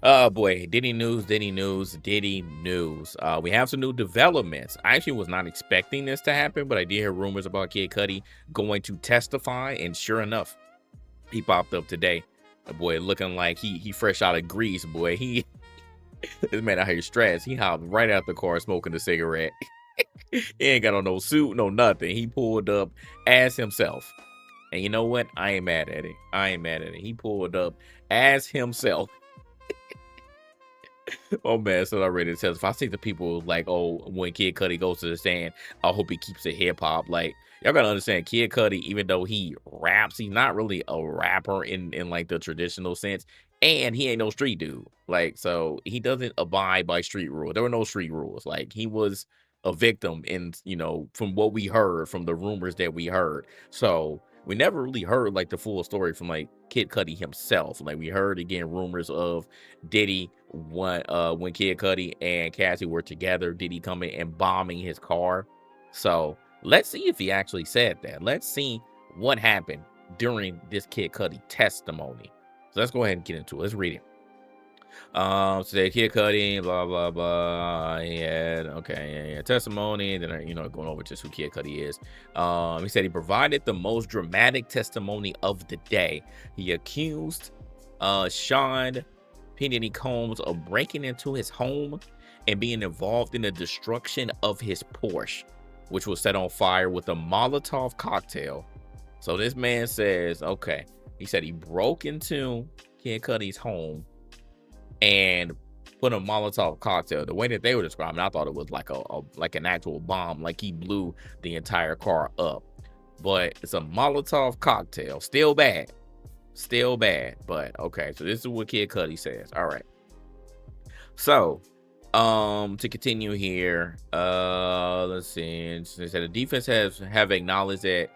Oh boy, Diddy news, Diddy news, Diddy news. We have some new developments. I actually was not expecting this to happen, but I did hear rumors about Kid Cudi going to testify, and sure enough, he popped up today. Boy, looking like he fresh out of Greece. Boy, he this man out here stressed. He hopped right out the car smoking a cigarette. He ain't got on no suit, no nothing. He pulled up as himself. And you know what? I ain't mad at it. I ain't mad at it. He pulled up as himself. Oh man, so I'm ready to tell. If I see the people like, oh, when Kid Cudi goes to the stand, I hope he keeps it hip hop. Like, y'all gotta understand, Kid Cudi, even though he raps, he's not really a rapper in like the traditional sense, and he ain't no street dude. Like, so he doesn't abide by street rules. There were no street rules. Like, he was a victim, in from what we heard, from the rumors that we heard. So we never really heard like the full story from like Kid Cudi himself. Like, we heard again rumors of Diddy when Kid Cudi and Cassie were together, Diddy coming and bombing his car. So let's see if he actually said that. Let's see what happened during this Kid Cudi testimony. So let's go ahead and get into it. Let's read it. So Kid Cudi, blah blah blah. Yeah, testimony. And then going over just who Kid Cudi is. He said he provided the most dramatic testimony of the day. He accused Sean P. Diddy Combs of breaking into his home and being involved in the destruction of his Porsche, which was set on fire with a Molotov cocktail. So this man says, okay, he said he broke into Kid Cudi's home and put a Molotov cocktail. The way that they were describing, I thought it was like like an actual bomb, like he blew the entire car up. But it's a Molotov cocktail. Still bad. Still bad. But okay, so this is what Kid Cudi says. All right. So, to continue here, let's see. They said the defense have acknowledged that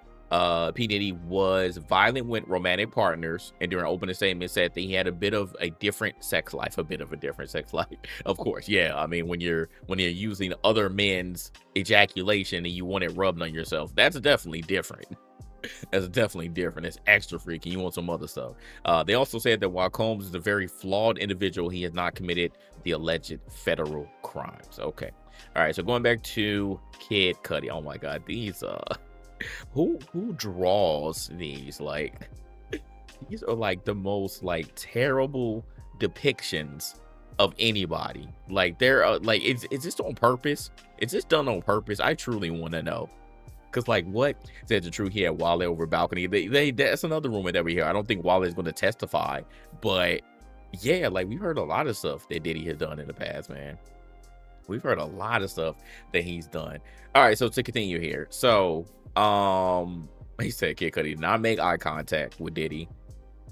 P. Diddy was violent with romantic partners, and during opening statement said that he had a bit of a different sex life, Of course, yeah. I mean, when you're using other men's ejaculation and you want it rubbed on yourself, that's definitely different. That's definitely different. It's extra freaky. You want some other stuff. They also said that while Combs is a very flawed individual, he has not committed the alleged federal crimes. Okay. All right. So going back to Kid Cudi. Oh my God. These who draws these? Like, these are like the most like terrible depictions of anybody. Like, they're like, is this on purpose? Is this done on purpose? I truly want to know. Cause like, what said the truth? He had Wale over balcony. That's another rumor that we hear. I don't think Wale is going to testify, but yeah, like, we heard a lot of stuff that Diddy has done in the past, man. We've heard a lot of stuff that he's done. All right, so to continue here, so he said Kid Cudi did not make eye contact with Diddy.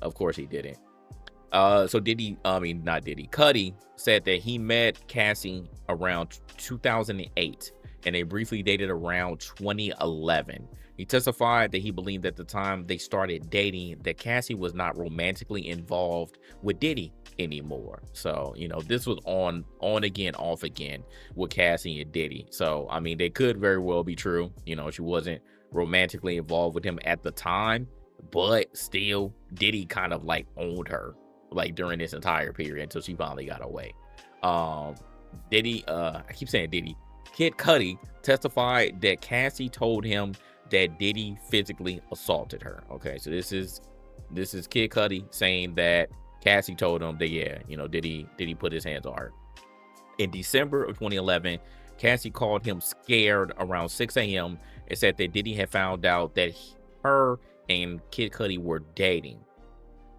Of course he didn't. So Cudi said that he met Cassie around 2008 and they briefly dated around 2011. He testified that he believed at the time they started dating that Cassie was not romantically involved with Diddy anymore. So, this was on again, off again with Cassie and Diddy. So, I mean, they could very well be true. She wasn't romantically involved with him at the time, but still, Diddy kind of like owned her like during this entire period until she finally got away. Diddy, I keep saying Diddy. Kid Cudi testified that Cassie told him that Diddy physically assaulted her. Okay, so this is Kid Cudi saying that Cassie told him that, yeah, Diddy put his hands on her. In December of 2011, Cassie called him scared around 6 a.m. and said that Diddy had found out that her and Kid Cudi were dating.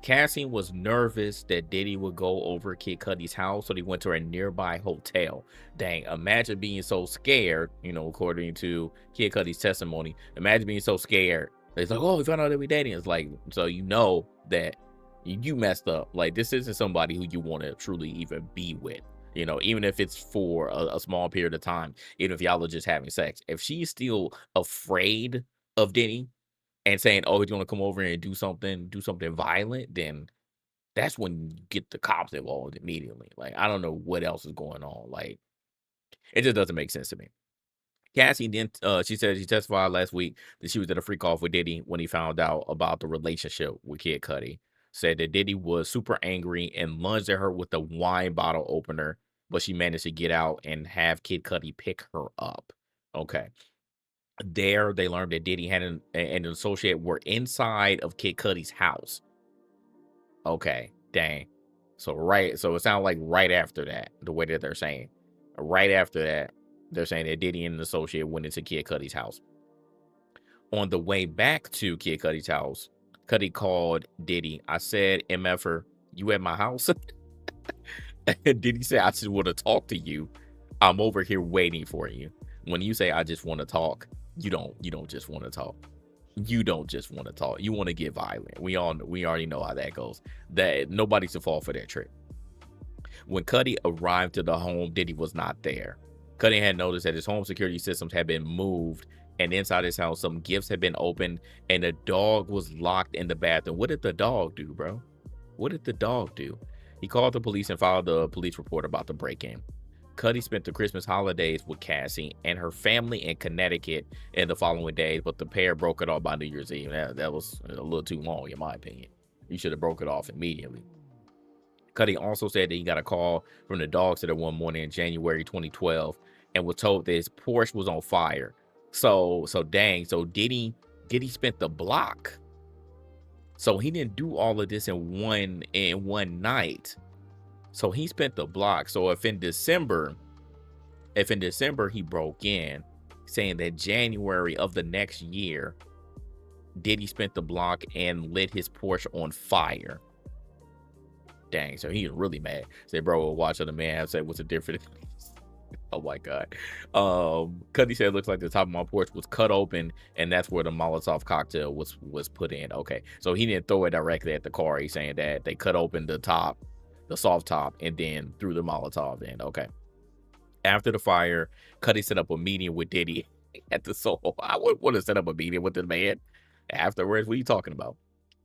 Cassie was nervous that Diddy would go over Kid Cudi's house, so they went to a nearby hotel. Dang, imagine being so scared, according to Kid Cudi's testimony. Imagine being so scared. It's like, oh, we found out that we're dating. It's like, so that you messed up. Like, this isn't somebody who you want to truly even be with. Even if it's for a small period of time, even if y'all are just having sex. If she's still afraid of Diddy, and saying, oh, he's going to come over and do something violent, then that's when you get the cops involved immediately. Like, I don't know what else is going on. Like, it just doesn't make sense to me. Cassie then, she said she testified last week that she was at a freak off with Diddy when he found out about the relationship with Kid Cudi. said that Diddy was super angry and lunged at her with a wine bottle opener, but she managed to get out and have Kid Cudi pick her up. Okay. There, they learned that Diddy had an associate were inside of Kid Cudi's house. Okay, dang. So it sounds like right after that, the way that they're saying, right after that, they're saying that Diddy and an associate went into Kid Cudi's house. On the way back to Kid Cudi's house, Cudi called Diddy. I said, MFer, you at my house? And Diddy said, I just want to talk to you. I'm over here waiting for you. When you say I just want to talk, you don't just want to talk. You don't just want to talk. You want to get violent. We already know how that goes. That nobody's to fall for that trick. When Cudi arrived to the home, Diddy was not there. Cudi had noticed that his home security systems had been moved, and inside his house, some gifts had been opened, and the dog was locked in the bathroom. What did the dog do, bro? What did the dog do? He called the police and filed a police report about the break-in. Cudi spent the Christmas holidays with Cassie and her family in Connecticut in the following days, but the pair broke it off by New Year's Eve. That was a little too long, in my opinion. You should have broke it off immediately. Cudi also said that he got a call from the dog sitter one morning in January 2012 and was told that his Porsche was on fire. So dang. So Diddy spent the block. So he didn't do all of this in one night. So he spent the block. So if in December he broke in, saying that January of the next year, Diddy spent the block and lit his Porsche on fire. Dang, so he was really mad. Said, bro, watch the man. I said, what's the difference? Oh my God. Cudi said it looks like the top of my porch was cut open, and that's where the Molotov cocktail was put in. Okay. So he didn't throw it directly at the car. He's saying that they cut open the top, the soft top, and then threw the Molotov in. Okay. After the fire, Cudi set up a meeting with Diddy at the Soho. I would want to set up a meeting with the man afterwards. What are you talking about?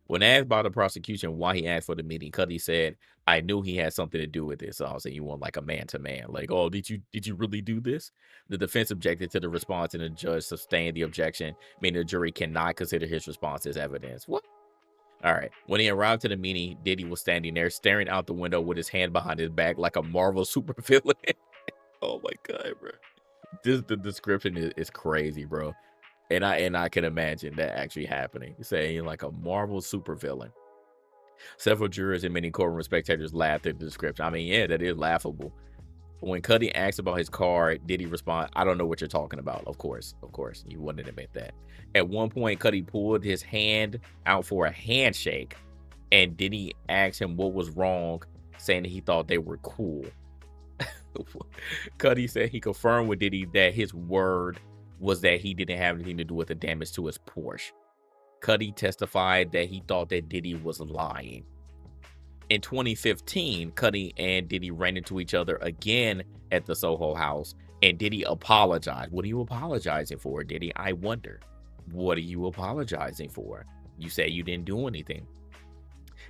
When asked by the prosecution why he asked for the meeting, Cudi said, I knew he had something to do with this. So I was saying, you want like a man-to-man. Like, oh, did you really do this? The defense objected to the response, and the judge sustained the objection, meaning the jury cannot consider his response as evidence. What? All right. When he arrived to the meeting, Diddy was standing there staring out the window with his hand behind his back like a Marvel supervillain. Oh my God, bro. The description is crazy, bro. And I can imagine that actually happening. Saying like a Marvel supervillain. Several jurors and many courtroom spectators laughed at the description. I mean, yeah, that is laughable. When Cudi asked about his car, Diddy respond, I don't know what you're talking about. Of course. You wouldn't admit that. At one point, Cudi pulled his hand out for a handshake, and Diddy asked him what was wrong, saying that he thought they were cool. Cudi said he confirmed with Diddy that his word was that he didn't have anything to do with the damage to his Porsche. Cudi testified that he thought that Diddy was lying. In 2015, Cudi and Diddy ran into each other again at the Soho house, and Diddy apologized. What are you apologizing for, Diddy? I wonder. What are you apologizing for? You say you didn't do anything.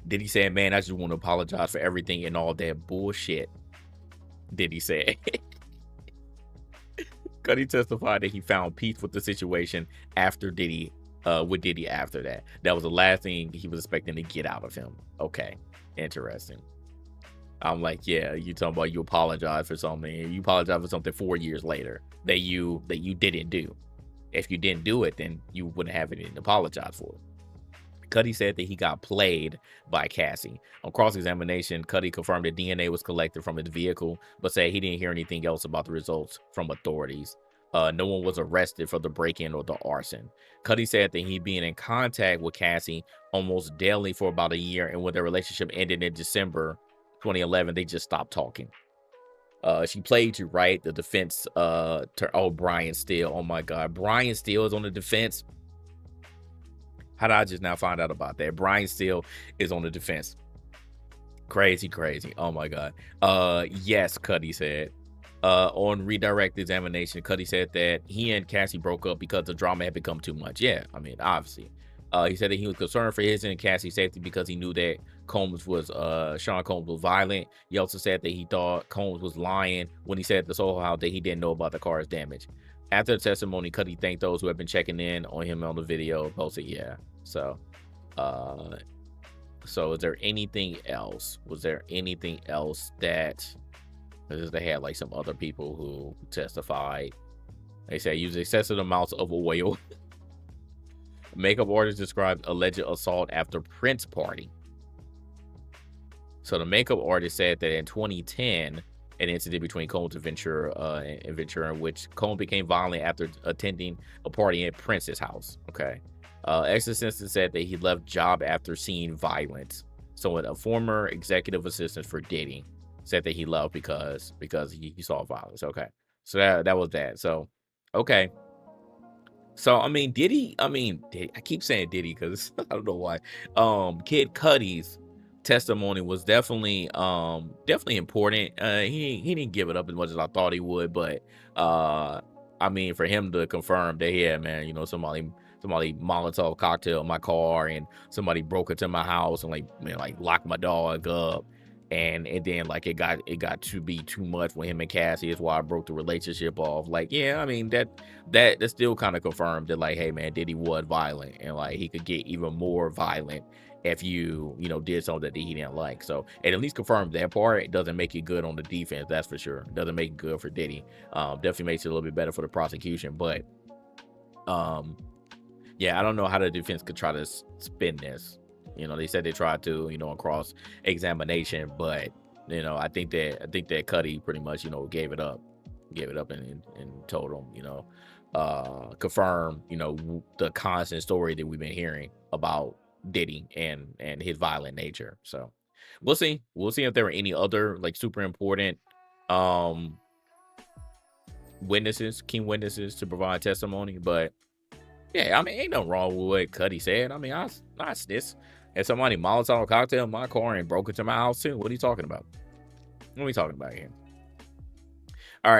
Diddy said, man, I just want to apologize for everything and all that bullshit. Diddy said. Cudi testified that he found peace with the situation after Diddy, with Diddy after that. That was the last thing he was expecting to get out of him. Okay, interesting. I'm like, yeah, you talking about you apologize for something. You apologize for something 4 years later that you didn't do. If you didn't do it, then you wouldn't have anything to apologize for. Cudi said that he got played by Cassie. On cross-examination, Cudi confirmed that DNA was collected from his vehicle, but said he didn't hear anything else about the results from authorities. No one was arrested for the break-in or the arson. Cudi said that he'd been in contact with Cassie almost daily for about a year, and when their relationship ended in December 2011, they just stopped talking. She played you, right? The defense, Brian Steele. Oh my God. Brian Steele is on the defense. How did I just now find out about that? Brian Steele is on the defense. Crazy. Oh my God. Yes, Cudi said. On redirect examination, Cudi said that he and Cassie broke up because the drama had become too much. Yeah, I mean, obviously. He said that he was concerned for his and Cassie's safety because he knew that Sean Combs was violent. He also said that he thought Combs was lying when he said at the Soho House that he didn't know about the car's damage. After the testimony, Cudi thanked those who have been checking in on him on the video, posted, yeah. So, So is there anything else? Was there anything else that, because they had like some other people who testified. They said use excessive amounts of oil. Makeup artist described alleged assault after Prince party. So the makeup artist said that in 2010, an incident between Combs and Ventura in which Combs became violent after attending a party at Prince's house. Okay. Ex-assistant said that he left job after seeing violence. So a former executive assistant for Diddy said that he left because he saw violence. Okay. So that was that. So okay. So I keep saying Diddy because I don't know why. Kid Cudi's testimony was definitely important. He didn't give it up as much as I thought he would, but I mean, for him to confirm that, yeah, man, somebody Molotov cocktail in my car and somebody broke into my house and like locked my dog up. And then like it got to be too much with him and Cassie. Is why I broke the relationship off. Like, yeah, I mean that still kind of confirmed that, like, hey man, Diddy was violent and like he could get even more violent if you did something that he didn't like. So it at least confirmed that part. It doesn't make it good on the defense, that's for sure. It doesn't make it good for Diddy. Definitely makes it a little bit better for the prosecution, but um yeah, I don't know how the defense could try to spin this. They said they tried to, on cross examination, but I think that Cudi pretty much, gave it up and told them, confirm, the constant story that we've been hearing about Diddy and his violent nature. So we'll see if there were any other like super important um key witnesses to provide testimony, but yeah, I mean, ain't nothing wrong with what Cudi said. I mean, I snitched. And somebody Molotov cocktail in my car and broke into my house too. What are you talking about? What are we talking about here?